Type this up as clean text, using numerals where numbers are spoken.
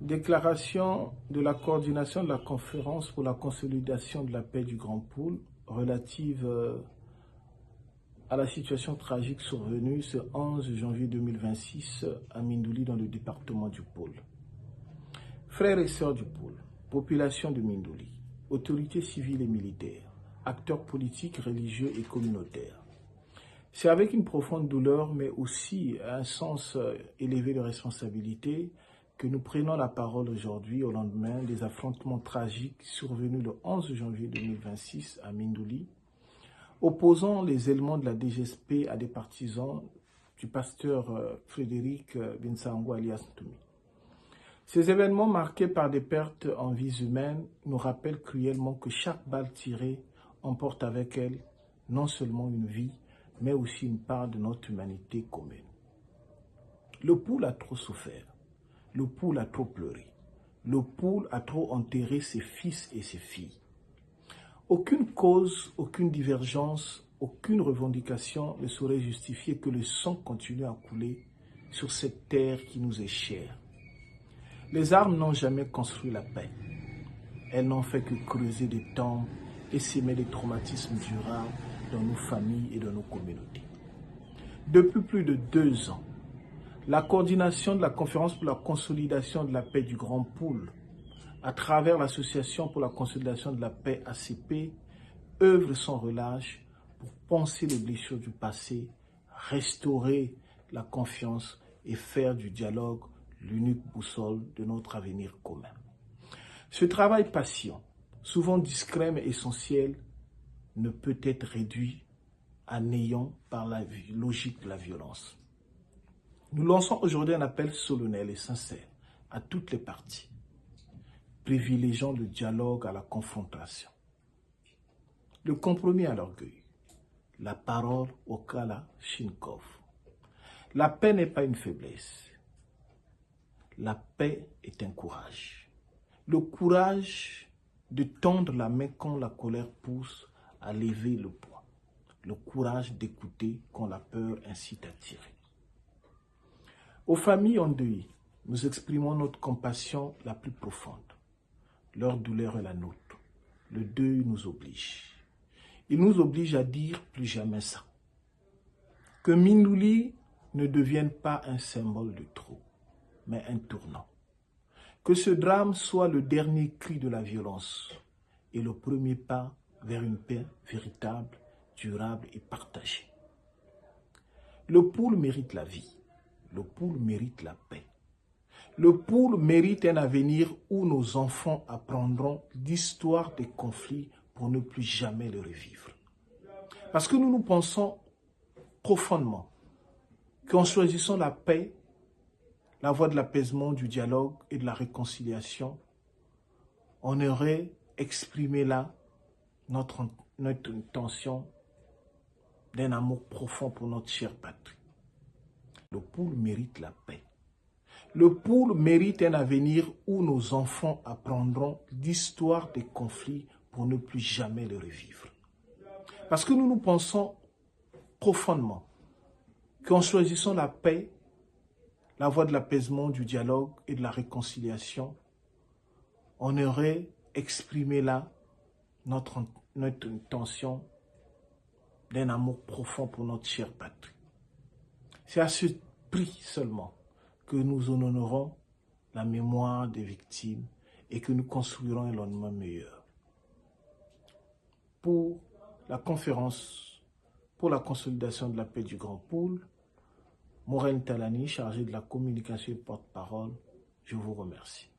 Déclaration de la coordination de la conférence pour la consolidation de la paix du Grand Poul relative à la situation tragique survenue ce 11 janvier 2026 à Mindouli dans le département du Poul. Frères et sœurs du Poul, population de Mindouli, autorités civiles et militaires, acteurs politiques, religieux et communautaires. C'est avec une profonde douleur mais aussi un sens élevé de responsabilité que nous prenons la parole aujourd'hui au lendemain des affrontements tragiques survenus le 11 janvier 2026 à Mindouli, opposant les éléments de la DGSP à des partisans du pasteur Frédéric Binsango alias Ntoumi. Ces événements marqués par des pertes en vies humaines nous rappellent cruellement que chaque balle tirée emporte avec elle non seulement une vie, mais aussi une part de notre humanité commune. Le Poul a trop souffert. Le Poul a trop pleuré. Le Poul a trop enterré ses fils et ses filles. Aucune cause, aucune divergence, aucune revendication ne saurait justifier que le sang continue à couler sur cette terre qui nous est chère. Les armes n'ont jamais construit la paix. Elles n'ont fait que creuser des tombes et s'aimer des traumatismes durables dans nos familles et dans nos communautés. Depuis plus de 2 ans, la coordination de la conférence pour la consolidation de la paix du Grand Poul, à travers l'Association pour la consolidation de la paix ACP, œuvre sans relâche pour penser les blessures du passé, restaurer la confiance et faire du dialogue l'unique boussole de notre avenir commun. Ce travail patient, souvent discret mais essentiel, ne peut être réduit à néant par la logique de la violence. Nous lançons aujourd'hui un appel solennel et sincère à toutes les parties, privilégiant le dialogue à la confrontation, le compromis à l'orgueil, la parole au Kalachnikov. La paix n'est pas une faiblesse. La paix est un courage. Le courage de tendre la main quand la colère pousse à lever le poing. Le courage d'écouter quand la peur incite à tirer. Aux familles endeuillées, nous exprimons notre compassion la plus profonde. Leur douleur est la nôtre. Le deuil nous oblige. Il nous oblige à dire plus jamais ça. Que Mindouli ne devienne pas un symbole de trop, mais un tournant. Que ce drame soit le dernier cri de la violence et le premier pas vers une paix véritable, durable et partagée. Le Poul mérite la vie. Le Poul mérite la paix. Le Poul mérite un avenir où nos enfants apprendront l'histoire des conflits pour ne plus jamais les revivre. Parce que nous pensons profondément qu'en choisissant la paix, la voie de l'apaisement, du dialogue et de la réconciliation, on aurait exprimé là notre intention d'un amour profond pour notre chère patrie. Le Poul mérite la paix. Le Poul mérite un avenir où nos enfants apprendront l'histoire des conflits pour ne plus jamais les revivre. Parce que nous pensons profondément qu'en choisissant la paix, la voie de l'apaisement, du dialogue et de la réconciliation, on aurait exprimé là notre intention d'un amour profond pour notre chère patrie. C'est à ce prix seulement que nous honorerons la mémoire des victimes et que nous construirons un lendemain meilleur. Pour la conférence pour la consolidation de la paix du Grand Poul, Maureen Talani, chargée de la communication et porte-parole, je vous remercie.